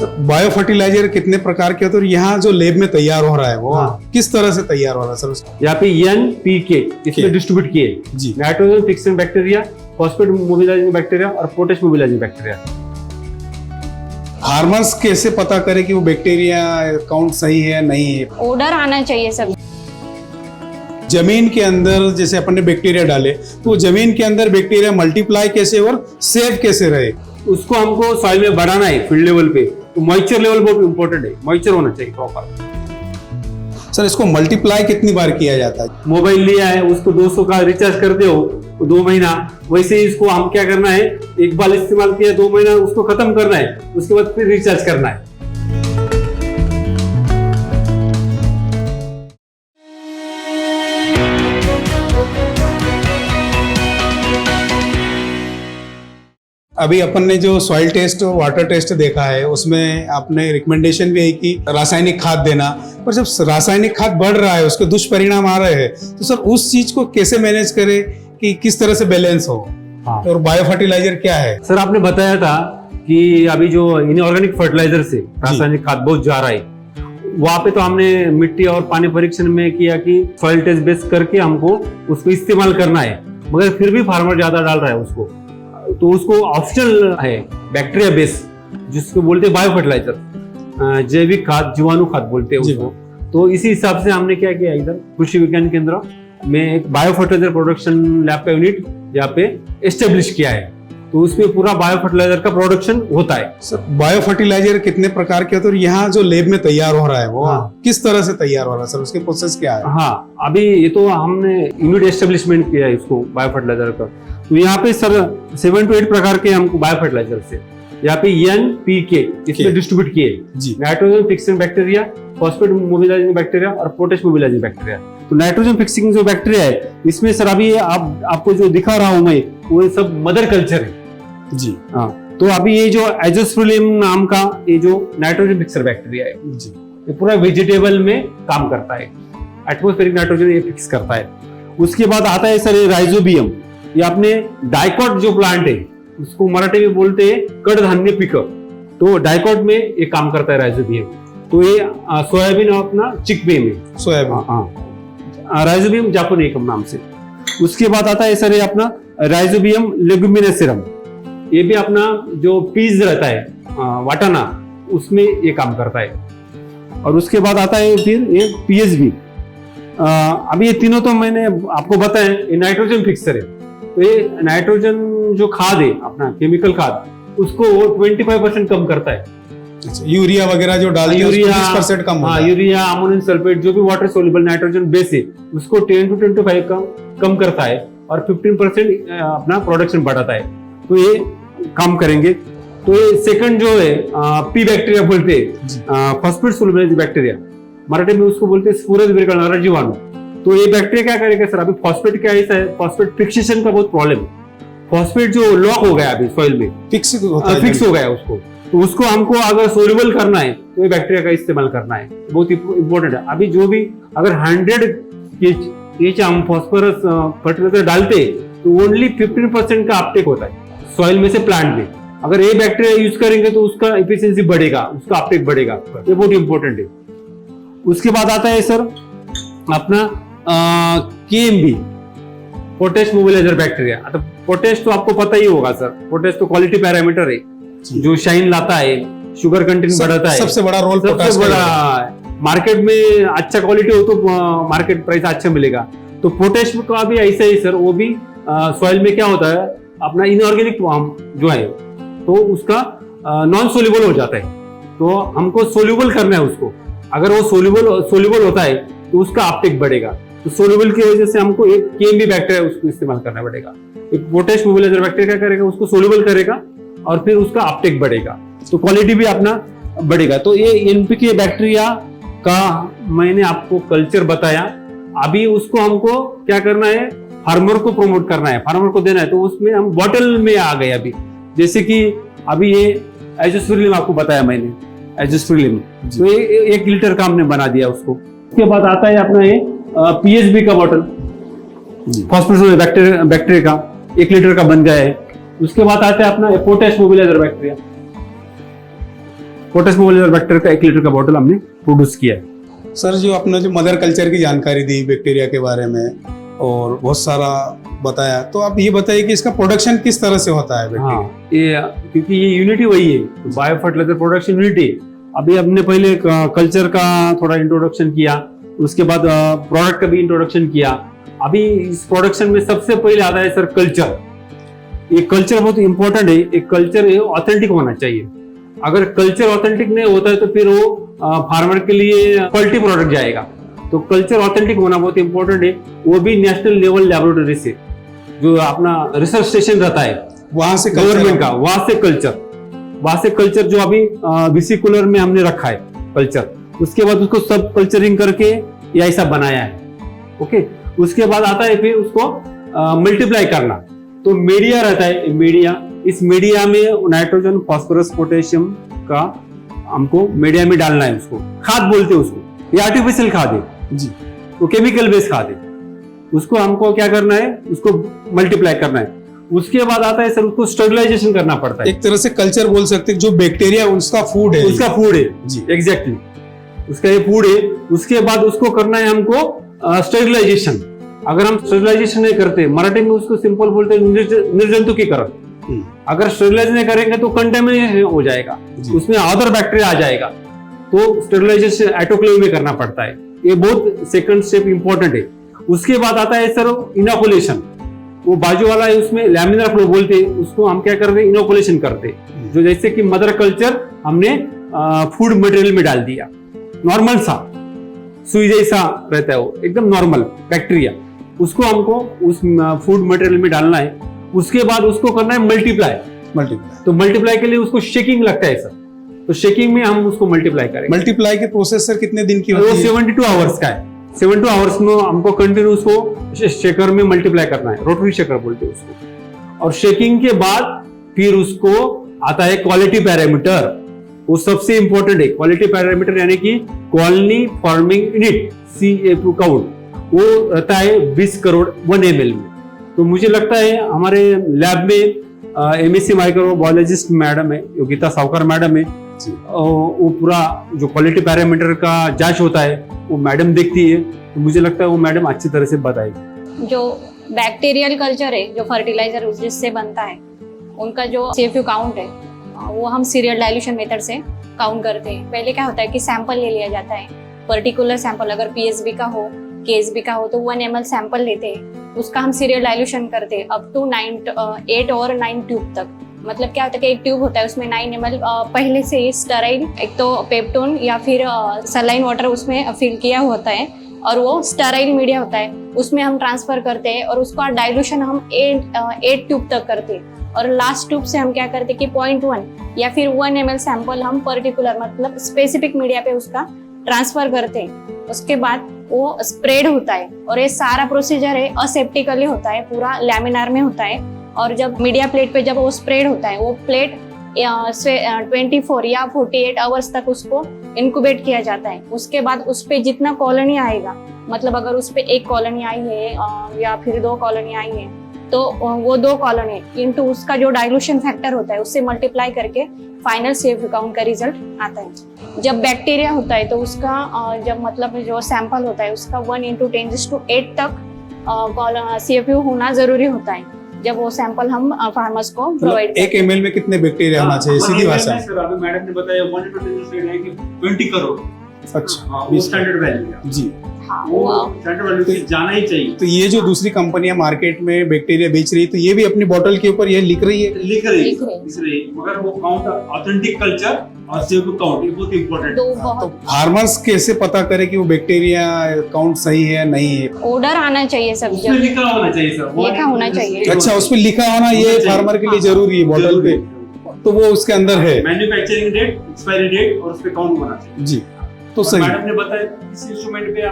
Bio fertiliser कितने प्रकार के होते हैं और यहाँ जो लैब में तैयार हो रहा है वो किस तरह से तैयार हो रहा है सर? यहाँ पे NPK इसमें डिस्ट्रीब्यूट किए जी। Nitrogen fixing bacteria, phosphate mobilising bacteria और पोटेश मोबिलाइजिंग बैक्टीरिया। फार्मर्स कैसे पता करे कि वो बैक्टीरिया काउंट सही है या नहीं है? ऑर्डर आना चाहिए सब। जमीन के अंदर जैसे अपन ने बैक्टीरिया डाले तो जमीन के अंदर बैक्टीरिया मल्टीप्लाई कैसे और सेव कैसे रहे, उसको हमको सॉइल में बढ़ाना है फील्ड लेवल पे, तो मॉइस्चर लेवल बहुत इंपॉर्टेंट है, मॉइस्चर होना चाहिए प्रॉपर। सर इसको मल्टीप्लाई कितनी बार किया जाता है? मोबाइल लिया है उसको 200 का रिचार्ज करते हो 2 महीना, वैसे ही इसको हम क्या करना है, एक बार इस्तेमाल किया 2 महीना उसको खत्म करना है, उसके बाद फिर रिचार्ज करना है। अभी अपन ने जो सॉइल टेस्ट और वाटर टेस्ट देखा है उसमें आपने रिकमेंडेशन भी है कि रासायनिक खाद देना, पर जब रासायनिक खाद बढ़ रहा है उसके दुष्परिणाम आ रहे हैं तो सर उस चीज को कैसे मैनेज करें कि किस तरह से बैलेंस हो? और बायो फर्टिलाइजर क्या है? सर आपने बताया था कि अभी जो इनऑर्गेनिक फर्टिलाइजर से रासायनिक खाद बहुत जा रहा है, वहां पे तो हमने मिट्टी और पानी परीक्षण में किया कि सॉइल टेस्ट बेस करके हमको उसको इस्तेमाल करना है, मगर फिर भी फार्मर ज्यादा डाल रहा है उसको, तो उसको ऑप्शनल है बैक्टीरिया बेस जिसको बोलते हैं बायो फर्टिलाइजर, जैविक खाद, जीवाणु खाद बोलते हैं उसको। तो इसी हिसाब से हमने क्या किया, इधर कृषि विज्ञान केंद्र में एक बायो फर्टिलाइजर प्रोडक्शन लैब का यूनिट यहाँ पे एस्टेब्लिश किया है, तो उसमें पूरा बायो फर्टिलाइजर का प्रोडक्शन होता है। सर बायो फर्टिलाइजर कितने प्रकार के होते हैं और यहाँ जो लैब में तैयार हो रहा है वो किस तरह से तैयार हो रहा है सर, उसके प्रोसेस क्या है? हाँ, अभी ये तो हमने यूनिट एस्टेब्लिशमेंट किया है इसको बायो फर्टिलाइजर का, तो यहाँ पे सर 7 to 8 प्रकार के हमको बायो फर्टिलाइजर से यहाँ पे NPK इसमें डिस्ट्रीब्यूट किए nitrogen fixing bacteria, phosphate mobilising bacteria और पोटेश मोबिलाइजिंग बैक्टीरिया। तो नाइट्रोजन फिक्सिंग जो बैक्टीरिया है इसमें सर अभी आपको जो दिखा रहा हूं मैं वो सब मदर कल्चर है जी। हाँ, तो अभी ये जो एजोस्पिरिल्लम नाम का ये जो नाइट्रोजन फिक्सर बैक्टीरिया है जी, ये पूरा वेजिटेबल में काम करता है, एटमॉस्फेरिक नाइट्रोजन ये फिक्स करता है। उसके बाद आता है सर ये राइजोबियम, ये अपने डाइकॉट जो प्लांट है उसको मराठी में बोलते हैं कडधान्य पिक, तो डाइकॉट में ये काम करता है राइजोबियम। तो ये सोयाबीन और अपना चिकपी में सोयाबीन, राइजोबियम जापोनिकम नाम से। उसके बाद आता है सर ये अपना राइजोबियम लेगुमिनेसियम, ये भी अपना जो पीज रहता है वाटाना उसमें ये काम करता है। और उसके बाद आता है फिर ये PSB, अभी ये तीनों तो मैंने आपको बताया, ये नाइट्रोजन फिक्सर है, तो ये नाइट्रोजन जो खाद है अपना केमिकल खाद उसको 25% कम करता है। यूरिया वगैरह जो डालते हैं यूरिया 20% कम होता है। यूरिया, अमोनियम सल्फेट जो भी वाटर सोल्यूबल नाइट्रोजन बेस है उसको 10 to 25 कम करता है और 15% अपना प्रोडक्शन बढ़ाता है, तो ये काम करेंगे। तो ये सेकंड जो है पी बैक्टीरिया बोलते हैं, फॉस्फेट सोल्यूबल बैक्टीरिया, मराठी में उसको बोलते हैं स्फुरद विरघळणारा जीवाणु। तो ये बैक्टीरिया क्या करेगा सर, अभी फॉस्फेट क्या ऐसा है, फॉस्फेट फिक्सेशन का बहुत प्रॉब्लम है, फॉस्फेट जो लॉक हो गया अभी सॉइल में फिक्स हो गया उसको, तो उसको हमको अगर सोल्यूबल करना है तो ये बैक्टीरिया का इस्तेमाल करना है, बहुत इंपॉर्टेंट है। अभी जो भी अगर 100 kg हम फॉस्फोरस फर्टिलाइजर डालते तो ओनली 15% का अपटेक होता है सॉइल में से प्लांट में। अगर ये बैक्टीरिया यूज करेंगे तो उसका एफिशिएंसी बढ़ेगा, उसका अपटेक बढ़ेगा, ये बहुत इंपॉर्टेंट है। उसके बाद आता है सर अपना KMB पोटेश मोबिलाइजर बैक्टीरिया। आता पोटेश तो आपको पता ही होगा सर, पोटेश तो क्वालिटी पैरामीटर है जो शाइन लाता है, शुगर कंटेंट बढ़ाता है, सबसे बड़ा रोल सबसे बड़ा। मार्केट में अच्छा क्वालिटी हो तो मार्केट प्राइस अच्छा मिलेगा। तो पोटेश का भी ऐसा ही सर, वो भी सॉइल में क्या होता है अपना इनऑर्गेनिक जो है तो उसका नॉन सोल्यूबल हो जाता है, तो हमको सोल्यूबल करना है उसको। अगर वो सोल्यूबल होता है तो उसका अपटेक बढ़ेगा, तो सोल्यूबल की वजह से हमको एक KMB बैक्टीरिया उसको इस्तेमाल करना पड़ेगा। एक पोटेश मोबिलाइजर बैक्टीरिया क्या करेगा, उसको सोल्यूबल करेगा और फिर उसका अपटेक बढ़ेगा, तो क्वालिटी भी अपना बढ़ेगा। तो ये NPK बैक्टीरिया का मैंने आपको कल्चर बताया। अभी उसको हमको क्या करना है, फार्मर को प्रमोट करना है, फार्मर को देना है, तो उसमें हम बॉटल में आ गए अभी। जैसे कि अभी ये एजोस्पिरिल्लम आपको बताया मैंने, एजोस्पिरिल्लम तो ये 1 लीटर का हमने बना दिया उसको। उसके बाद आता है अपना ये PSB का बॉटल, फॉस्फोरस बैक्टीरिया का 1 लीटर का बन गया है। उसके बाद आता है अपना potash mobiliser bacteria, POTUS Molière bacteria का 1 लीटर का बॉटल हमने प्रोड्यूस किया है। सर जो आपने जो मदर कल्चर की जानकारी दी बैक्टीरिया के बारे में और बहुत सारा बताया, तो आप ये बताइए कि इसका प्रोडक्शन किस तरह से होता है बैक्टीरिया? हाँ, ये क्योंकि ये यूनिटी वही है, बायो फर्टिलाइजर प्रोडक्शन यूनिटी। अभी हमने पहले कल्चर का थोड़ा इंट्रोडक्शन किया, उसके बाद प्रोडक्ट का भी इंट्रोडक्शन किया। अभी इस प्रोडक्शन में सबसे पहले आता है सर कल्चर। ये कल्चर बहुत इंपॉर्टेंट है। एक कल्चर ऑथेंटिक होना चाहिए। अगर कल्चर ऑथेंटिक नहीं होता है तो फिर वो फार्मर के लिए क्वालिटी प्रोडक्ट जाएगा। तो कल्चर ऑथेंटिक होना बहुत इंपॉर्टेंट है, वो भी नेशनल लेवल लेबोरेटरी से, जो अपना रिसर्च स्टेशन रहता है वहां से गवर्नमेंट का, वहां से कल्चर जो अभी विसिकुलर में हमने रखा है कल्चर, उसके बाद उसको सब कल्चरिंग करके ये ऐसा बनाया है। ओके, उसके बाद आता है फिर उसको मल्टीप्लाई करना। तो मीडिया रहता है, मीडिया, इस मीडिया में नाइट्रोजन, फास्फोरस, पोटेशियम का हमको मीडिया में डालना है। उसको खाद बोलते हैं उसको, ये आर्टिफिशियल खाद है जी, वो केमिकल बेस्ड खाद है। उसको हमको क्या करना है, उसको मल्टीप्लाई करना है। उसके बाद आता है सर उसको स्टरलाइजेशन करना पड़ता है। एक तरह से कल्चर बोल सकते हैं, जो बैक्टीरिया उसका फूड है, उसका फूड है जी, एग्जैक्टली, उसका ये फूड है। उसके बाद उसको करना है हमको स्टरलाइजेशन। अगर हम स्टरलाइजेशन नहीं करते, मराठी में उसको सिंपल बोलते हैं निर्जंतुकीकरण। अगर स्टरलाइज नहीं करेंगे तो कंटेमिनेशन हो जाएगा, उसमें अदर बैक्टीरिया आ जाएगा। तो स्टरलाइजेशन ऑटोक्लेव में करना पड़ता है। ये बहुत सेकंड स्टेप इंपॉर्टेंट है। उसके बाद आता है सर इनोकुलेशन। वो बाजू वाला है, उसमें लैमिनार फ्लो बोलते हैं, उसको हम क्या करते हैं, इनोकुलेशन करते हैं। जो जैसे कि मदर कल्चर हमने फूड मटेरियल में डाल दिया, नॉर्मल सा सुई जैसा रहता है वो, एकदम नॉर्मल बैक्टीरिया, उसको हमको उस फूड मटेरियल में डालना है। उसके बाद उसको करना है मल्टीप्लाई। तो मल्टीप्लाई के लिए उसको शेकिंग लगता है सर, तो शेकिंग में हम उसको मल्टीप्लाई करेंगे। मल्टीप्लाई के प्रोसेस सर कितने दिन की होती है? 72 आवर्स का है। 72 आवर्स में हमको कंटिन्यू उसको शेकर में मल्टीप्लाई करना है, रोटरी शेकर बोलते हैं उसको। और शेकिंग के बाद फिर उसको आता है क्वालिटी पैरामीटर। वो सबसे इंपॉर्टेंट है क्वालिटी पैरामीटर, यानी कि colony forming unit, CFU count, वो रहता है 20 करोड़ 1 ml में। तो मुझे लगता है हमारे लैब में MSc माइक्रोबायोलॉजिस्ट मैडम है, योगिता सावकर मैडम है, वो पूरा जो क्वालिटी पैरामीटर का जांच होता है वो मैडम देखती है। तो मुझे लगता है वो मैडम अच्छी तरह से बताएगी। जो बैक्टीरियल कल्चर है, जो फर्टिलाइजर जिससे बनता है, उनका जो CFU काउंट है वो हम सीरियल डाइल्यूशन मेथड से काउंट करते हैं। पहले क्या होता है कि सैंपल ले लिया जाता है, पर्टिकुलर सैंपल, अगर PSB का हो, KSB का हो तो 1 ml सैंपल लेते हैं, उसका हम सीरियल डाइल्यूशन करते हैं अप टू 8 और 9 ट्यूब तक। मतलब क्या होता है कि एक ट्यूब होता है, उसमें 9 ml पहले से ही स्टेराइल, एक तो पेप्टोन या फिर सलाइन वाटर उसमें फिल किया होता है, और वो स्टेराइल मीडिया होता है, उसमें हम ट्रांसफर करते हैं और उसका डाइल्यूशन हम 8 ट्यूब तक करते हैं। और लास्ट ट्यूब से हम क्या करते हैं कि 0.1 या फिर 1 ml सैंपल हम पर्टिकुलर मतलब स्पेसिफिक मीडिया पे उसका ट्रांसफर करते हैं। उसके बाद वो स्प्रेड होता है, और ये सारा प्रोसीजर है असेप्टिकली होता है, पूरा लैमिनार में होता है। और जब मीडिया प्लेट पे जब वो स्प्रेड होता है, वो प्लेट 24 या 48 आवर्स तक उसको इंक्यूबेट किया जाता है। उसके बाद उस पे जितना कॉलोनी आएगा, मतलब अगर उस पे 1 कॉलोनी आई है या फिर 2 कॉलोनी आई है, तो वो 2 कॉलोनी इनटू उसका जो डाइल्यूशन फैक्टर होता है उससे मल्टीप्लाई करके फाइनल CFU काउंट का रिजल्ट आता है। जब बैक्टीरिया होता है तो उसका जब मतलब जो सैंपल होता है उसका 1 × 10⁸ तक CFU होना जरूरी होता है, जब वो सैंपल हम फार्मर्स को प्रोवाइड। 1 ml में कितने बैक्टीरिया होना चाहिए सीधी भाषा में? सर अभी मैडम ने बताया 1 × 10⁻⁰ है कि 20 करोड़। अच्छा, वो स्टैंडर्ड वैल्यू है जी, वो स्टैंडर्ड वैल्यू से जाना ही चाहिए। तो ये जो दूसरी कंपनियां मार्केट में बैक्टीरिया बेच रही है, तो ये भी अपनी बोतल के ऊपर ये लिख रही है, मगर वो काउंट ऑथेंटिक कल्चर और CFU काउंट ये बहुत इंपॉर्टेंट है। तो फार्मर्स कैसे पता करे कि वो बैक्टीरिया काउंट सही है नहीं है? ऑर्डर आना चाहिए सब, उसमें लिखा होना चाहिए सर, लिखा होना चाहिए। अच्छा, उसमें लिखा होना ये फार्मर के लिए जरूरी है बोतल पे, तो वो उसके अंदर है मैन्युफैक्चरिंग डेट, एक्सपायरी डेट और उस पे काउंट होना चाहिए जी। तो सही मैडम ने बताया इस इंस्ट्रूमेंट पे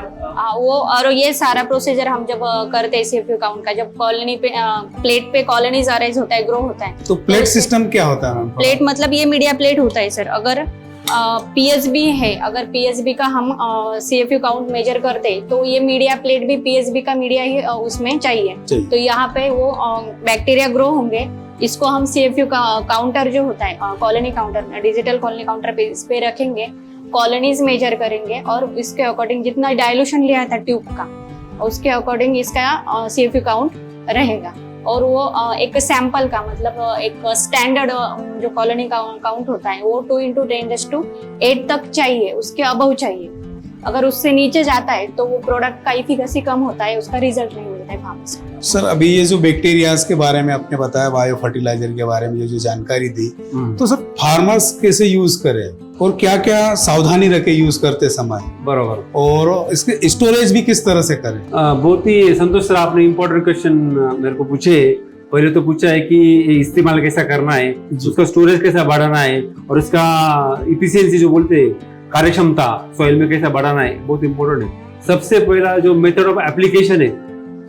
वो, और ये सारा प्रोसीजर हम जब करते हैं CFU काउंट का, जब कॉलोनी पे प्लेट पे कॉलोनीज अरेंज होता है, ग्रो होता है। तो प्लेट सिस्टम क्या होता है? प्लेट मतलब ये मीडिया प्लेट होता है सर। अगर PSB है, अगर PSB का हम CFU काउंट मेजर करते हैं तो ये मीडिया प्लेट भी PSB का मीडिया ही उसमें चाहिए। तो यहाँ पे वो बैक्टीरिया ग्रो होंगे इसको हम CFU का काउंटर जो होता है, colony counter, digital colony counter पे इस पे रखेंगे, कॉलोनीज मेजर करेंगे और इसके अकॉर्डिंग जितना डाइल्यूशन लिया था ट्यूब का उसके अकॉर्डिंग इसका CFU काउंट रहेगा। और वो एक सैंपल का मतलब एक स्टैंडर्ड जो कॉलोनी काउंट होता है वो 2 × 10⁸ तक चाहिए, उसके अबव चाहिए। अगर उससे नीचे जाता है तो वो प्रोडक्ट का इफिकेसी कम होता है, उसका रिजल्ट नहीं मिलता है फार्मर्स को। सर अभी ये जो बैक्टीरियाज के बारे में आपने बताया, बायो फर्टिलाइजर के बारे में जो जानकारी दी, तो सर फार्मर्स कैसे यूज करें और क्या क्या सावधानी रखे यूज करते समय, बराबर, और इसके स्टोरेज भी किस तरह से करें? बहुत ही संतोष सर, आपने इम्पोर्टेंट क्वेश्चन मेरे को पूछे। पहले तो पूछा है कि इस्तेमाल कैसा करना है, उसका स्टोरेज कैसा बढ़ाना है और इसका इफिशियंसी जो बोलते हैं कार्यक्षमता सॉइल में कैसा बढ़ाना है, बहुत इंपॉर्टेंट है। सबसे पहला जो मेथड ऑफ एप्लीकेशन है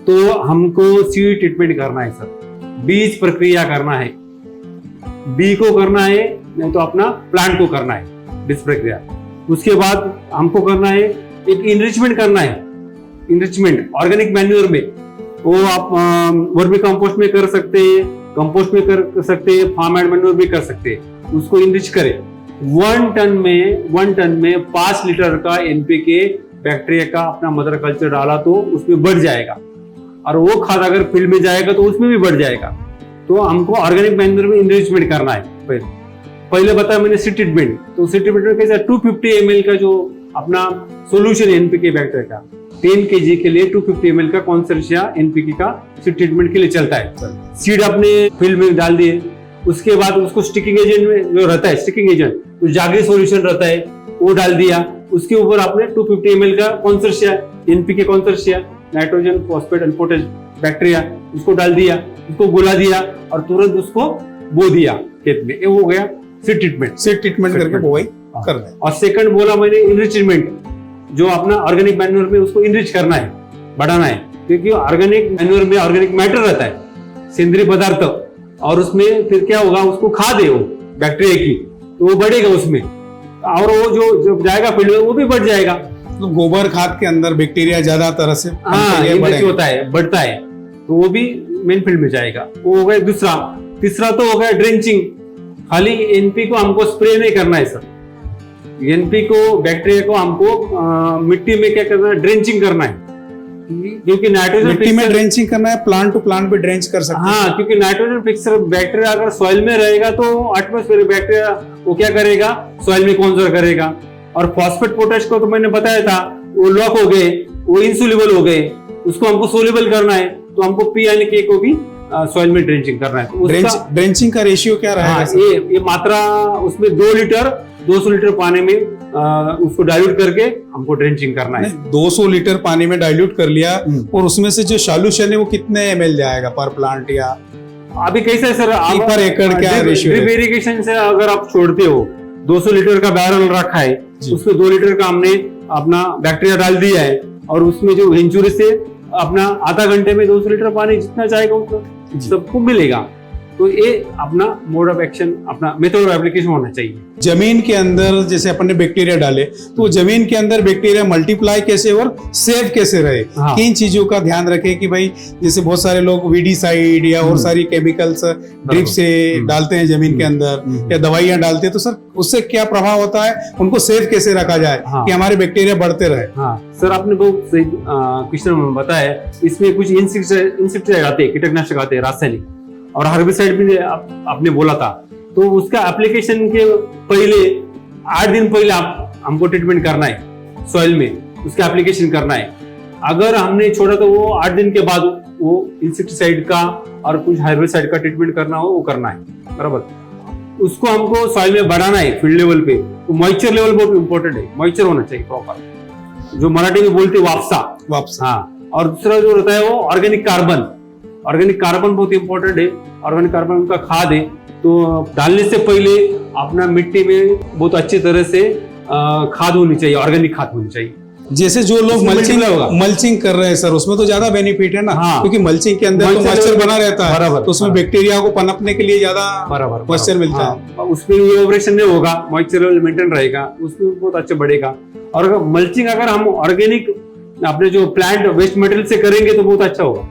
तो हमको सीड ट्रीटमेंट करना है सर, बीज प्रक्रिया करना है, बी को करना है नहीं तो अपना प्लांट को करना है बीज प्रक्रिया। उसके बाद हमको करना है एक इनरिचमेंट करना है, इनरिचमेंट ऑर्गेनिक मैन्योर में, वो आप वर्मी कंपोस्ट में कर सकते हैं, कंपोस्ट में कर सकते हैं, फार्म एंड मैन्योर भी कर सकते हैं। उसको इनरिच करें। 1 टन में 5 लीटर का NPK बैक्टीरिया का अपना मदर कल्चर डाला तो उसमें बढ़ जाएगा, और वो खाद अगर फील्ड में जाएगा तो उसमें भी बढ़ जाएगा। तो हमको ऑर्गेनिक मैन्योर में इनरिचमेंट करना है। पहले बताया मैंने सीड ट्रीटमेंट, तो सीड ट्रीटमेंट में कैसा 250 ml का जो अपना सोल्यूशन NPK बैक्टीरिया का 10 kg के लिए 250 ml का कॉन्सर्शिया NPK का सीड ट्रीटमेंट के लिए चलता है। सीड अपने फील्ड में डाल दिए, उसके बाद उसको स्टिकिंग एजेंट में जो रहता है, स्टिकिंग एजेंट तो जागरी सॉल्यूशन रहता है वो डाल दिया। उसके ऊपर आपने 250 ml का consortia NPK consortia nitrogen phosphate and potash bacteria उसको डाल दिया, उसको गोला दिया और तुरंत उसको बो दिया खेत में। ये हो गया सीड ट्रीटमेंट। सीड ट्रीटमेंट करके बुआई कर रहे हैं। और सेकंड बोला मैंने इनरिचमेंट, जो अपना ऑर्गेनिक मैन्योर में उसको इनरिच करना है, बढ़ाना है, क्योंकि ऑर्गेनिक मैन्योर में ऑर्गेनिक मैटर रहता है, सेंद्रीय पदार्थ, और उसमें फिर क्या होगा, उसको खाद है वो बैक्टीरिया की, तो वो बढ़ेगा उसमें, और वो जो जाएगा फील्ड में वो भी बढ़ जाएगा। तो गोबर खाद के अंदर बैक्टीरिया ज्यादा तरह से होता है, बढ़ता है, तो वो भी मेन फील्ड में जाएगा। वो हो गया दूसरा। तीसरा तो हो गया ड्रेंचिंग। खाली NP को हमको स्प्रे नहीं करना है सर, NP को बैक्टीरिया को हमको मिट्टी में क्या करना है, ड्रेंचिंग करना है, क्योंकि नाइट्रोजन मिट्टी में ड्रेंचिंग करना है, प्लांट टू प्लांट भी ड्रेंच कर सकते हैं। हाँ, क्योंकि नाइट्रोजन फिक्सर बैक्टीरिया अगर सॉइल में रहेगा तो एटमॉस्फेयर बैक्टीरिया वो क्या करेगा, सॉइल में कॉन्जर्व करेगा। और फॉस्फेट पोटेश को तो मैंने बताया था, वो लॉक हो गए, वो इंसोल्युबल हो गए, उसको हमको सोल्युबल करना है, तो हमको P और K को भी सॉइल में ड्रेंचिंग करना है। तो ड्रेंचिंग का रेशियो क्या रहेगा? ये मात्रा उसमें 2 लीटर 200 लीटर पानी में उसको डाइल्यूट करके हमको ड्रेंचिंग करना है। 200 लीटर पानी में डाइल्यूट कर लिया, और उसमें से जो सॉल्यूशन है वो कितने ml जाएगा पर प्लांट, या अभी कैसा है सर, पर एकड़ क्या रेशियो? ड्रिप इरिगेशन से अगर आप छोड़ते हो, 200 लीटर का बैरल रखा है, उसमें 2 लीटर का हमने अपना बैक्टीरिया डाल दिया है, और उसमें जो वेंचुरी से अपना आधा घंटे में 200 लीटर पानी जितना चाहेगा उतना सबको मिलेगा। तो ये अपना मोड ऑफ एक्शन, अपना मेथड ऑफ एप्लीकेशन होना चाहिए। जमीन के अंदर जैसे अपन ने बैक्टीरिया डाले, तो जमीन के अंदर बैक्टीरिया मल्टीप्लाई कैसे और सेव कैसे रहे, किन चीजों का ध्यान रखे कि भाई जैसे बहुत सारे लोग वीडीसाइड या और सारी केमिकल्स ड्रिप से डालते हैं जमीन के अंदर, या दवाइयां डालते हैं, तो सर उससे क्या प्रभाव होता है, उनको सेव कैसे रखा जाए कि हमारे बैक्टीरिया बढ़ते रहे? हाँ सर, आपने बहुत सही क्वेश्चन बताया। इसमें कुछ इंसेक्टिसाइड आते हैं, कीटनाशक आते हैं रासायनिक, और हर्बिसाइड भी आपने बोला था। तो उसका एप्लीकेशन के पहले 8 दिन पहले हमको ट्रीटमेंट करना है सॉइल में, उसका एप्लीकेशन करना है। अगर हमने छोड़ा तो वो 8 दिन के बाद वो इंसेक्टिसाइड का और कुछ हर्बिसाइड का ट्रीटमेंट करना हो वो करना है, बराबर। उसको हमको सॉइल में बढ़ाना है फील्ड लेवल पे, तो मॉइस्चर लेवल बहुत इंपॉर्टेंट है, मॉइस्चर होना चाहिए प्रॉपर, जो मराठी में बोलते वापसा। हाँ, और दूसरा जो रहता है वो ऑर्गेनिक कार्बन। ऑर्गेनिक कार्बन बहुत इंपॉर्टेंट है, ऑर्गेनिक कार्बन उनका खाद है। तो डालने से पहले अपना मिट्टी में बहुत अच्छी तरह से खाद होनी चाहिए, ऑर्गेनिक खाद होनी चाहिए। जैसे जो लोग मल्चिंग कर रहे हैं सर, उसमें तो ज्यादा बेनिफिट है ना, क्योंकि मल्चिंग के अंदर तो मॉइस्चर बना रहता है, तो उसमें बैक्टीरिया को पनपने के लिए ज्यादा मॉइस्चर मिलता है। उसमें इवैपोरेशन नहीं होगा, मॉइस्चर लेवल मेंटेन रहेगा, उसमें बहुत अच्छा बढ़ेगा। और मल्चिंग अगर हम ऑर्गेनिक अपने जो प्लांट वेस्ट मटेरियल से करेंगे तो बहुत अच्छा होगा,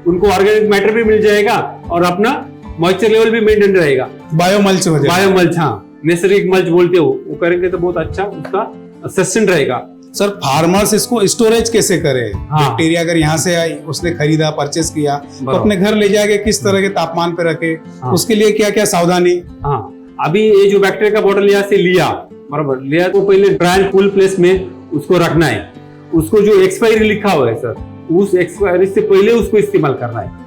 उनको ऑर्गेनिक मैटर भी मिल जाएगा और अपना मॉइस्चर लेवल भी मेंटेन रहेगा। बायोमल्च हो जाएगा। बायोमल्च, हाँ, नैसर्गिक मल्च बोलते हो, वो करेंगे तो बहुत अच्छा उसका सस्टेन रहेगा। सर फार्मर्स इसको स्टोरेज कैसे करे? हाँ। बैक्टीरिया अगर यहाँ से आई, उसने खरीदा, परचेस किया, तो बराबर। अपने घर ले जाके किस तरह के तापमान पे रखे, हाँ। उसके लिए क्या क्या सावधानी? हाँ, अभी ये जो बैक्टीरिया का बॉटल यहाँ से लिया, बराबर लिया, तो पहले ड्राई कूल प्लेस में उसको रखना है। उसको जो एक्सपायरी लिखा हुआ है सर, उस एक्सपायरी से पहले उसको इस्तेमाल करना है।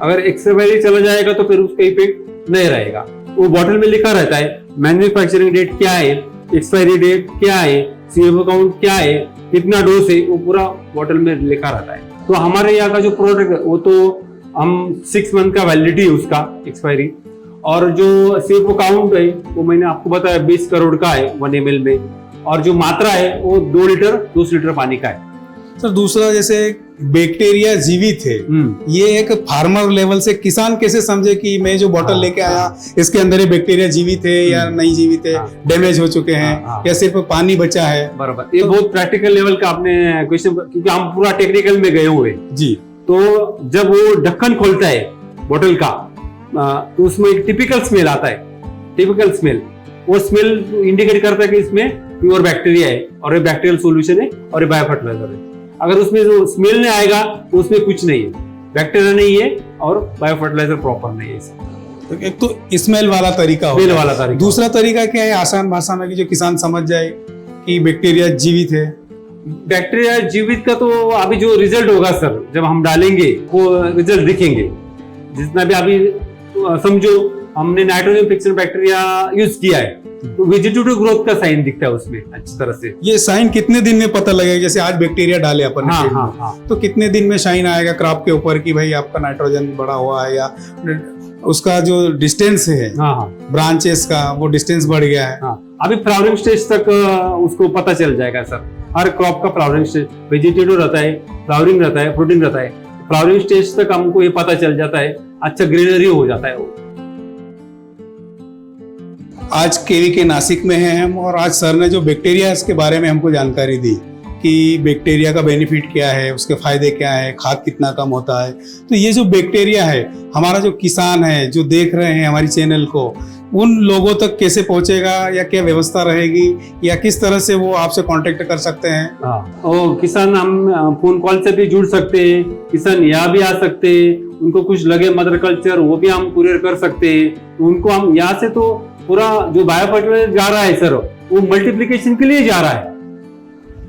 अगर एक्सपायरी चला जाएगा तो फिर उसका इफेक्ट नहीं रहेगा। वो बॉटल में लिखा रहता है मैन्युफैक्चरिंग डेट क्या है, एक्सपायरी डेट क्या है, सीएफओ काउंट क्या है, कितना डोज है, वो पूरा बॉटल में लिखा रहता है। तो हमारे यहाँ का जो प्रोडक्ट है वो तो हम 6 मंथ का वैलिडिटी है उसका एक्सपायरी, और जो सीएफओ काउंट है वो मैंने आपको बताया 20 करोड़ का है 1 ml में, और जो मात्रा है वो 2 लीटर पानी का है। सर दूसरा, जैसे बैक्टीरिया जीवित है, ये एक फार्मर लेवल से किसान कैसे समझे कि मैं जो बॉटल लेके आया इसके अंदर ये बैक्टीरिया जीवित है या नहीं जीवित है, डैमेज हो चुके हैं या सिर्फ पानी बचा है? बराबर, ये बहुत प्रैक्टिकल लेवल का आपने क्वेश्चन, क्योंकि हम पूरा टेक्निकल में गए हुए जी। तो जब वो ढक्कन खोलता है बोतल का, तो उसमें एक टिपिकल स्मेल आता है। टिपिकल स्मेल, वो स्मेल इंडिकेट करता है कि इसमें प्योर बैक्टीरिया है और ये बैक्टीरियल सॉल्यूशन है और ये बायो फर्टिलाइजर है। अगर उसमें जो स्मेल नहीं आएगा तो उसमें कुछ नहीं है, बैक्टीरिया नहीं है और बायो फर्टिलाइजर प्रॉपर नहीं है। तो एक तो स्मेल वाला तरीका हो स्मेल वाला तरीका। दूसरा तरीका क्या है आसान भाषा में, कि जो किसान समझ जाए कि बैक्टीरिया जीवित है? बैक्टीरिया जीवित का तो अभी जो रिजल्ट होगा सर, जब हम डालेंगे वो रिजल्ट दिखेंगे। जितना भी अभी समझो हमने नाइट्रोजन फिक्सन बैक्टीरिया यूज किया है, तो वेजिटेटिव ग्रोथ का साइन दिखता है उसमें अच्छी तरह से। ये साइन कितने दिन में पता लगेगा? जैसे आज बैक्टीरिया डाले अपन ने फील्ड में, तो कितने दिन में साइन आएगा क्रॉप के ऊपर कि भाई आपका नाइट्रोजन बढ़ा हुआ है, या उसका जो डिस्टेंस है ब्रांचेस का, वो डिस्टेंस बढ़ गया है? अभी फ्लावरिंग स्टेज तक उसको पता चल जाएगा सर। हर क्रॉप का फ्लावरिंग स्टेज, वेजिटेटिव रहता है, फ्लावरिंग रहता है, फ्रूटिंग रहता है। फ्लावरिंग स्टेज तक हमको ये पता चल जाता है, अच्छा ग्रीनरी हो जाता है वो। आज केवी के नासिक में हैं हम, और आज सर ने जो बैक्टीरिया के बारे में हमको जानकारी दी कि बैक्टीरिया का बेनिफिट क्या है, उसके फायदे क्या है, खाद कितना कम होता है। तो ये जो बैक्टीरिया है, हमारा जो किसान है जो देख रहे हैं हमारी चैनल को, उन लोगों तक कैसे पहुंचेगा, या क्या व्यवस्था रहेगी, या किस तरह से वो आपसे कांटेक्ट कर सकते हैं? और किसान हम फोन कॉल से भी जुड़ सकते हैं, किसान यहाँ भी आ सकते हैं, उनको कुछ लगे मदर कल्चर वो भी हम कुरियर कर सकते हैं। उनको हम यहाँ से तो पूरा जो बायो फर्टिलाइजर जा रहा है सर, वो मल्टीप्लिकेशन के लिए जा रहा है।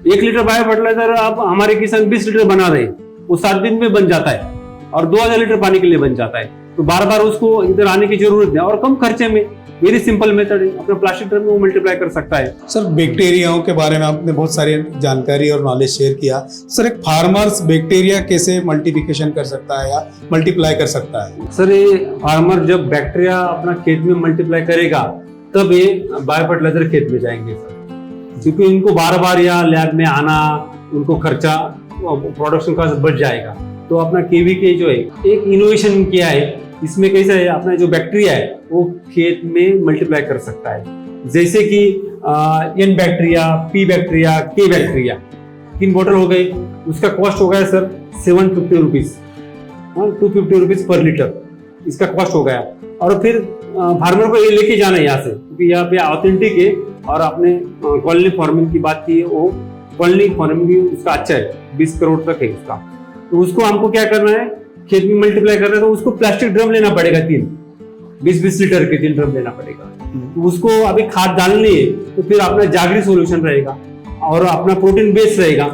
1 लीटर बायो फर्टिलाइजर अब हमारे किसान 20 लीटर बना रहे हैं, वो 7 दिन में बन जाता है और 2000 लीटर पानी के लिए बन जाता है। तो बार बार उसको इधर आने की जरूरत नहीं, और कम खर्चे में वेरी सिंपल मेथड है, अपने प्लास्टिक ड्रम में वो मल्टीप्लाई कर सकता है। सर बैक्टीरियाओं के बारे में आपने बहुत सारी जानकारी और नॉलेज शेयर किया। सर एक फार्मर्स बैक्टीरिया कैसे मल्टीप्लिकेशन कर सकता है या मल्टीप्लाई कर सकता है? सर ये फार्मर जब बैक्टीरिया अपना खेत में मल्टीप्लाई करेगा तब ये बायो फर्टिलाइजर खेत में जाएंगे सर, क्योंकि इनको बार बार या लैब में आना, उनको खर्चा प्रोडक्शन का बढ़ जाएगा। तो अपना केवी के जो है एक इनोवेशन किया है, इसमें कैसा है, अपना जो बैक्टीरिया है वो खेत में मल्टीप्लाई कर सकता है। जैसे कि एन बैक्टीरिया, पी बैक्टीरिया, के बैक्टीरिया, 3 बॉटल हो गई, उसका कॉस्ट हो गया sir 750 rupees, 250 rupees per litre इसका कॉस्ट हो गया। और फिर फार्मर को ये लेके जाना है यहाँ से, क्योंकि यहाँ पे ऑथेंटिक है। और आपने कॉलोनी फार्मिंग की बात की, वो कॉलोनी फार्मिंग भी उसका अच्छा है, 20 करोड़ तक है उसका। तो उसको हमको क्या करना है, खेत में मल्टीप्लाई करना है, तो उसको प्लास्टिक ड्रम लेना पड़ेगा, 20-20 लीटर के 3 ड्रम लेना पड़ेगा। तो उसको अभी खाद डालनी है, तो फिर अपना जागरी सॉल्यूशन रहेगा और अपना प्रोटीन बेस रहेगा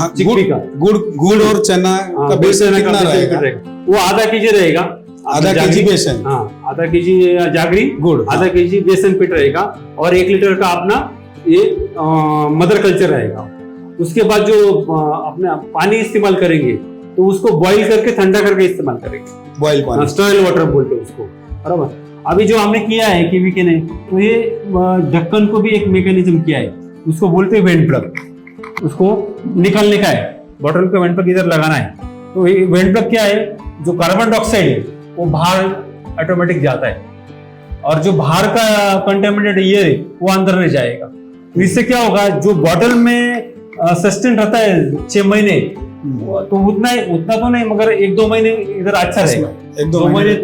चिकपी का, गुड़ और चना का बेस कितना रहेगा? वो आधा केजी रहेगा, आधा केजी बेसन, आधा केजी जागरी गुड़, आधा केजी बेसन पिट रहेगा, और 1 लीटर का अपना ये मदर कल्चर रहेगा। उसके बाद जो अपना पानी इस्तेमाल करेंगे तो उसको बॉईल करके ठंडा करके इस्तेमाल करेंगे, बॉईल पानी, स्टॉइल वाटर बोलते हैं उसको, बराबर। अभी जो हमने किया है केवी के ने, तो ये ढक्कन को भी एक मैकेनिज्म किया है, उसको बोलते हैं वेंट प्लग। उसको निकालने का है, बॉटल का वेंट प्लग इधर लगाना है। तो ये वेंट प्लग क्या है, जो कार्बन डाइऑक्साइड है वो बाहर ऑटोमेटिक जाता है, और जो बाहर का कंटेमिनेटेड एयर है वो अंदर नहीं जाएगा। तो इससे क्या होगा, जो बॉटल में सस्टेन रहता है 6 महीने, तो उतना तो नहीं, मगर 1-2 महीने इधर अच्छा रहेगा,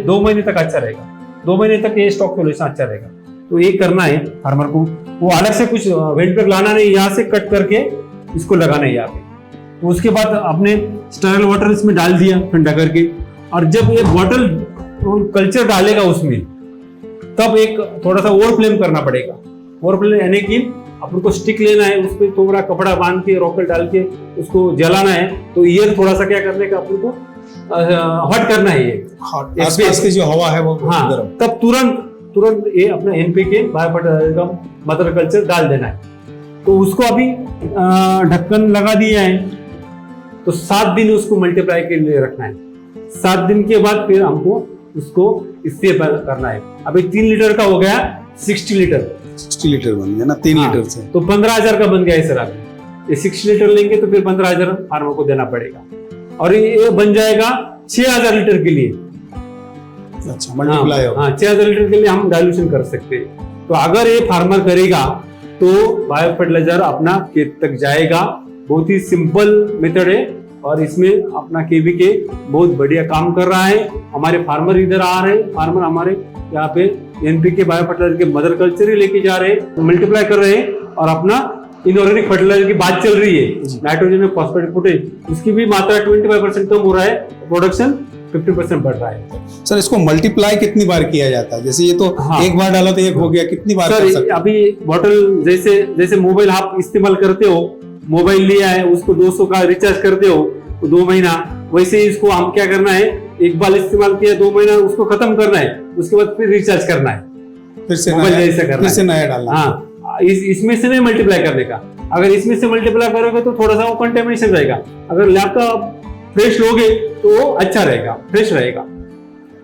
2 महीने तक अच्छा रहेगा। 2 महीने तक ये स्टॉक सोल्यूशन अच्छा रहेगा। तो ये करना है फार्मर को, वो अलग से कुछ वेट पैक लाना नहीं, यहाँ से कट करके इसको लगाना है यहाँ पे। तो उसके बाद आपने स्टेरल वाटर इसमें डाल दिया ठंडा करके, और जब ये बॉटल कल्चर डालेगा उसमें, तब एक थोड़ा सा ओवर फ्लेम करना पड़ेगा। ओवर फ्लेम यानी कि अपन को स्टिक लेना है, उस पर थोड़ा कपड़ा बांध के रॉकेल डाल के उसको जलाना है। तो ईयर थोड़ा सा क्या करने का अपन को हॉट करना है, ये आसपास की जो हवा है वो हाँ, गर्म। तब तुरंत ये अपना NPK बायोफर्टिलाइजर का मदर कल्चर डाल देना है। तो उसको अभी ढक्कन लगा दिया है, तो 7 दिन उसको मल्टीप्लाई के लिए रखना है। 7 दिन के बाद फिर हमको उसको इससे करना है। अभी 3 लीटर का हो गया 60 लीटर, 60 लीटर बन गया ना 3 लीटर से, तो 15,000 का बन गया है सर। अभी ये 60 लीटर लेंगे तो फिर 15,000 फार्मर को देना पड़ेगा, और ये बन जाएगा 6,000 लीटर के लिए। अच्छा, मल्टीप्लाई हो। हाँ, 6,000 लीटर के लिए हम डाइल्यूशन कर सकते हैं। तो अगर ये फार्मर करेगा तो बायो फर्टिलाइजर अपना खेत तक जाएगा। बहुत ही सिंपल मेथड है, और इसमें अपना KVK बहुत बढ़िया काम कर रहा है। हमारे फार्मर इधर आ रहे हैं, फार्मर हमारे यहाँ पे NPK बायो फर्टिलाइजर के मदर कल्चर ही लेके जा रहे हैं, मल्टीप्लाई कर रहे हैं, और अपना इनऑर्गेनिक फर्टिलाइजर की बात चल रही है, नाइट्रोजन में फॉस्फेट पोटेश, उसकी भी मात्रा 25% कम हो रहा है, प्रोडक्शन 50% बढ़ रहा है। सर इसको मल्टीप्लाई कितनी बार किया जाता है? जैसे ये तो हाँ, एक बार डाला तो एक हो गया, कितनी बार कर सकते सर हैं? अभी बॉटल जैसे मोबाइल आप इस्तेमाल करते हो, मोबाइल लिया है उसको 200 का रिचार्ज करते हो तो 2 महीना, वैसे ही इसको हम क्या करना है, एक बार इस्तेमाल किया 2 महीना उसको खत्म करना है, उसके बाद फिर रिचार्ज करना है, फिर से मोबाइल नया, जैसे करना फिर से है। नया डालना। हाँ, इसमें से नहीं मल्टीप्लाई करने का। अगर इसमें से मल्टीप्लाई करोगे तो थोड़ा सा वो कंटेमिनेशन रहेगा। अगर लैपटॉप फ्रेश लोगे तो अच्छा रहेगा, फ्रेश रहेगा।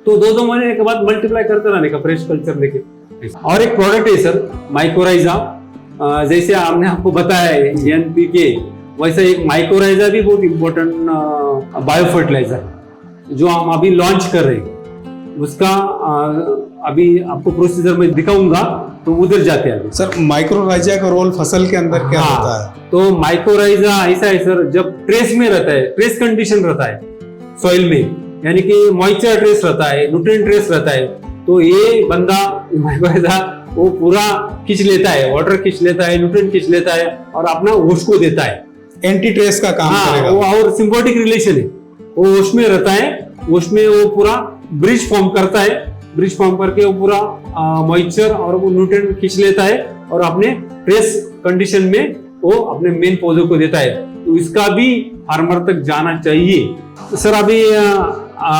तो 2 महीने के बाद मल्टीप्लाई करते रहने का, फ्रेश कल्चर लेके। और एक प्रोडक्ट है सर माइक्रोराइजा, जैसे हमने आपको बताया है NPK, वैसे एक माइक्रोराइजा भी बहुत इंपॉर्टेंट बायो फर्टिलाइजर है जो हम अभी लॉन्च कर रहे हैं। उसका अभी आपको प्रोसीजर में दिखाऊंगा, तो उधर जाते हैं अभी। सर माइक्रोराइजा का रोल फसल के अंदर क्या हाँ, होता है? तो माइक्रोराइजा ऐसा है सर, जब ट्रेस में रहता है, ट्रेस कंडीशन रहता है सॉइल में, यानी कि मॉइस्चर ट्रेस रहता है, न्यूट्रिएंट ट्रेस रहता है, तो ये बंदा माइक्रोराइजा वो पूरा खींच लेता है, वाटर खींच लेता है, न्यूट्रिएंट खींच लेता है, और अपना होस्ट को देता है। एंटी ट्रेस का काम करेगा वो, और सिम्बायोटिक रिलेशन है, वो होस्ट में रहता है, होस्ट में वो पूरा ब्रिज फॉर्म करता है, ब्रिज फॉर्म करके वो पूरा मॉइस्चर और वो न्यूट्रिएंट खींच लेता है, और अपने ट्रेस कंडीशन में वो अपने मेन पौधों को देता है। तो इसका भी फार्मर तक जाना चाहिए। तो सर अभी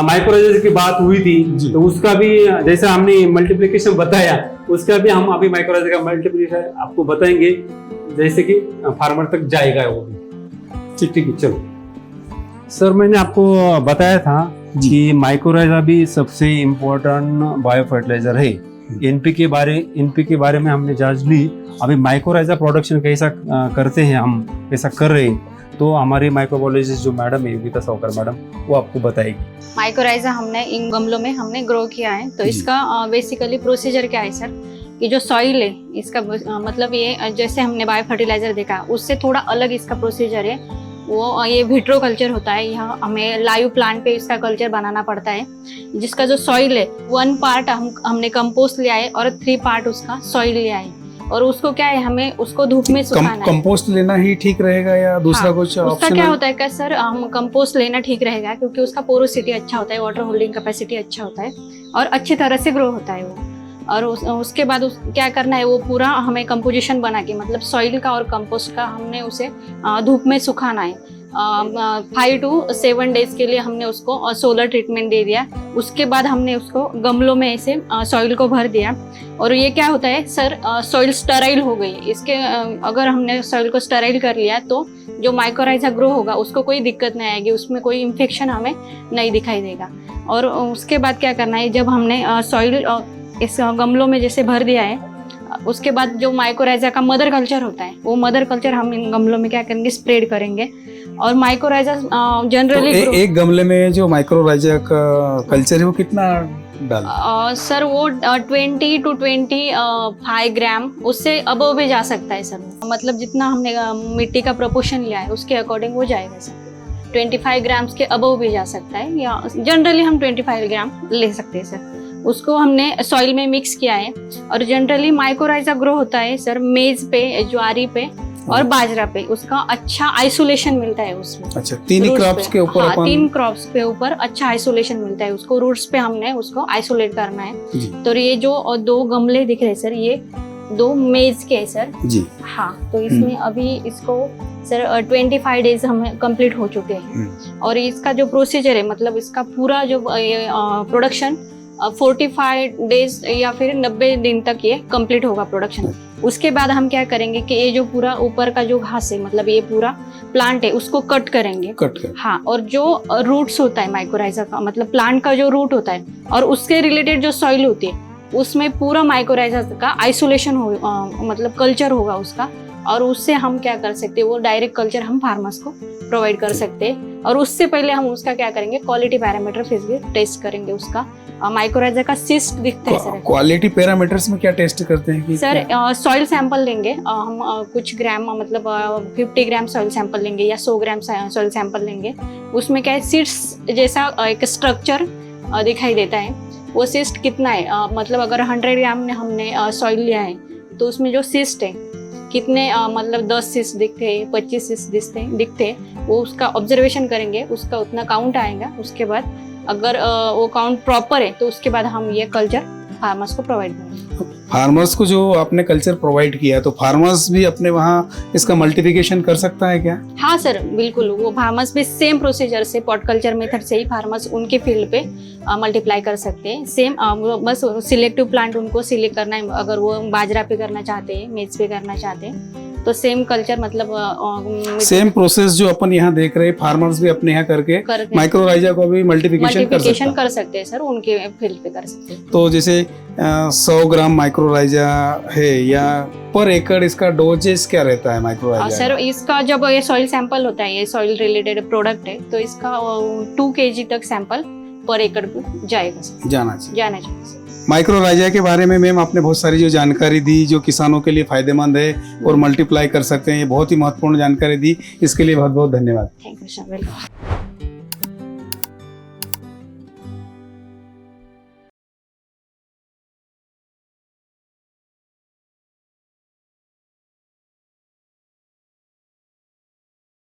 माइक्रोराइजा की बात हुई थी, तो उसका भी जैसे हमने मल्टीप्लिकेशन बताया, उसका भी हम अभी माइक्रोराइजा का मल्टीप्लिकेशन आपको बताएंगे, जैसे कि फार्मर तक जाएगा वो भी। ठीक है, चलो सर, मैंने आपको बताया था कि माइक्रोराइजा भी सबसे इम्पोर्टेंट बायो फर्टिलाइजर है। NPK बारे में हमने जांच ली। अभी माइक्रोराइजा प्रोडक्शन कैसा करते हैं हम, कैसा कर रहे हैं, तो हमारी माइक्रोबायोलॉजिस्ट जो मैडम है योगिता सावकर मैडम, वो आपको बताएगी। माइक्रोराइजा हमने इन गमलों में हमने ग्रो किया है। तो इसका बेसिकली प्रोसीजर क्या है सर, कि जो सॉइल है इसका मतलब ये जैसे हमने बायो फर्टिलाइजर देखा उससे थोड़ा अलग इसका प्रोसीजर है। वो ये विट्रो कल्चर होता है, यहाँ हमें लाइव प्लांट पे इसका कल्चर बनाना पड़ता है। जिसका जो सॉइल है 1 पार्ट हमने कंपोस्ट लिया है और 3 पार्ट उसका सॉइल लिया है, और उसको क्या है, हमें उसको धूप में सुखाना है। कंपोस्ट लेना ही ठीक रहेगा या दूसरा कुछ उसका ऑप्शनल? क्या होता है क्या सर, हम कंपोस्ट लेना ठीक रहेगा क्योंकि उसका पोरोसिटी अच्छा होता है, वाटर होल्डिंग कैपेसिटी अच्छा होता है, और अच्छी तरह से ग्रो होता है वो। और उसके बाद क्या करना है, वो पूरा हमें कंपोजिशन बना के, मतलब सॉइल का और कंपोस्ट का, हमने उसे धूप में सुखाना है। 5 to 7 डेज के लिए हमने उसको सोलर ट्रीटमेंट दे दिया। उसके बाद हमने उसको गमलों में ऐसे सॉइल को भर दिया। और ये क्या होता है सर, सॉइल स्टराइल हो गई इसके, अगर हमने सॉइल को स्टराइल कर लिया तो जो माइक्रोराइजा ग्रो होगा उसको कोई दिक्कत नहीं आएगी, उसमें कोई इन्फेक्शन हमें नहीं दिखाई देगा। और उसके बाद क्या करना है, जब हमने सॉइल इस गमलों में जैसे भर दिया है, उसके बाद जो माइक्रोराइजा का मदर कल्चर होता है, वो मदर कल्चर हम इन गमलों में क्या करेंगे, स्प्रेड करेंगे। और माइक्रोराइजा जनरली तो एक गमले में जो माइक्रोराइजा का कल्चर है वो कितना डाल? सर वो 20 to 25 ग्राम, उससे अबव भी जा सकता है सर। मतलब जितना हमने मिट्टी का प्रोपोर्शन लिया है उसके अकॉर्डिंग हो जाएगा सर। 25 ग्राम्स के अबव भी जा सकता है, या जनरली हम 25 ग्राम ले सकते हैं सर। उसको हमने सॉइल में मिक्स किया है। और जनरली माइकोराइजा ग्रो होता है सर मेज पे, ज्वारी पे और बाजरा पे, उसका अच्छा आइसोलेशन मिलता है उसमें। अच्छा, तीन ही Roots क्रॉप्स पे। के ऊपर हाँ, अपन 3 क्रॉप्स पे ऊपर अच्छा आइसोलेशन मिलता है उसको। रूट्स पे हमने उसको आइसोलेट करना है। जी तो ये जो 2 गमले दिख रहे हैं सर, ये 2 मेज के है सर। जी। हाँ, तो इसमें अभी इसको सर 25 डेज हमें कंप्लीट हो चुके हैं। और इसका जो प्रोसीजर है, मतलब इसका पूरा जो प्रोडक्शन 45 डेज या फिर 90 दिन तक ये कंप्लीट होगा प्रोडक्शन। उसके बाद हम क्या करेंगे कि ये जो पूरा ऊपर का जो घास है, मतलब ये पूरा प्लांट है, उसको कट करेंगे। कट कर। हाँ, और जो रूट्स होता है माइकोराइजा का, मतलब प्लांट का जो रूट होता है और उसके रिलेटेड जो सॉइल होती है, उसमें पूरा माइकोराइजा का आइसोलेशन हो, मतलब कल्चर होगा उसका। और उससे हम क्या कर सकते हैं, वो डायरेक्ट कल्चर हम फार्मर्स को प्रोवाइड कर सकते हैं। और उससे पहले हम उसका क्या करेंगे, क्वालिटी पैरामीटर फिर टेस्ट करेंगे उसका। माइकोराइजा का सिस्ट दिखता है सर। क्वालिटी पैरामीटर्स में क्या टेस्ट करते हैं कि सर सॉइल सैंपल लेंगे हम, कुछ ग्राम, मतलब 50 ग्राम सॉइल सैंपल लेंगे या 100 ग्राम सॉइल सैंपल लेंगे। उसमें क्या है, सिस्ट जैसा एक स्ट्रक्चर दिखाई देता है। वो सिस्ट कितना है, मतलब अगर 100 ग्राम ने हमने सॉइल लिया है तो उसमें जो सिस्ट है कितने, मतलब 10 सिस्ट दिखते हैं, 25 सिस्ट दिखते हैं, वो उसका ऑब्जर्वेशन करेंगे, उसका उतना काउंट आएगा। उसके बाद अगर वो काउंट प्रॉपर है तो उसके बाद हम ये कल्चर फार्मर्स को प्रोवाइड करेंगे। फार्मर्स को जो आपने कल्चर प्रोवाइड किया, तो फार्मर्स भी अपने वहाँ इसका मल्टीप्लिकेशन कर सकता है क्या? हाँ सर, बिल्कुल। वो फार्मर्स भी सेम प्रोसीजर से, पॉट कल्चर मेथड से ही फार्मर्स उनके फील्ड पे मल्टीप्लाई कर सकते हैं। सेम, बस सिलेक्टिव प्लांट उनको सिलेक्ट करना है। अगर वो बाजरा पे करना चाहते हैं, मेज पे करना चाहते हैं, तो सेम कल्चर, मतलब सेम प्रोसेस जो अपन यहाँ देख रहे हैं, फार्मर्स भी अपने यहाँ करके माइक्रोराइजा को भी मल्टीप्लिकेशन कर सकते हैं सर, उनके फील्ड पे कर सकते हैं। तो जैसे 100 ग्राम माइक्रोराइजा है, या पर एकड़ इसका डोजेस क्या रहता है माइक्रोराइजा? सर इसका जब ये सॉइल सैंपल होता है, ये सॉइल रिलेटेड प्रोडक्ट है, तो इसका 2 kg तक सैंपल पर एकड़ पे जाएगा, जाना चाहिए। माइक्रोराइजा के बारे में मैम आपने बहुत सारी जो जानकारी दी, जो किसानों के लिए फायदेमंद है और मल्टीप्लाई कर सकते हैं, ये बहुत ही महत्वपूर्ण जानकारी दी। इसके लिए बहुत बहुत धन्यवाद। Thank you sir, welcome.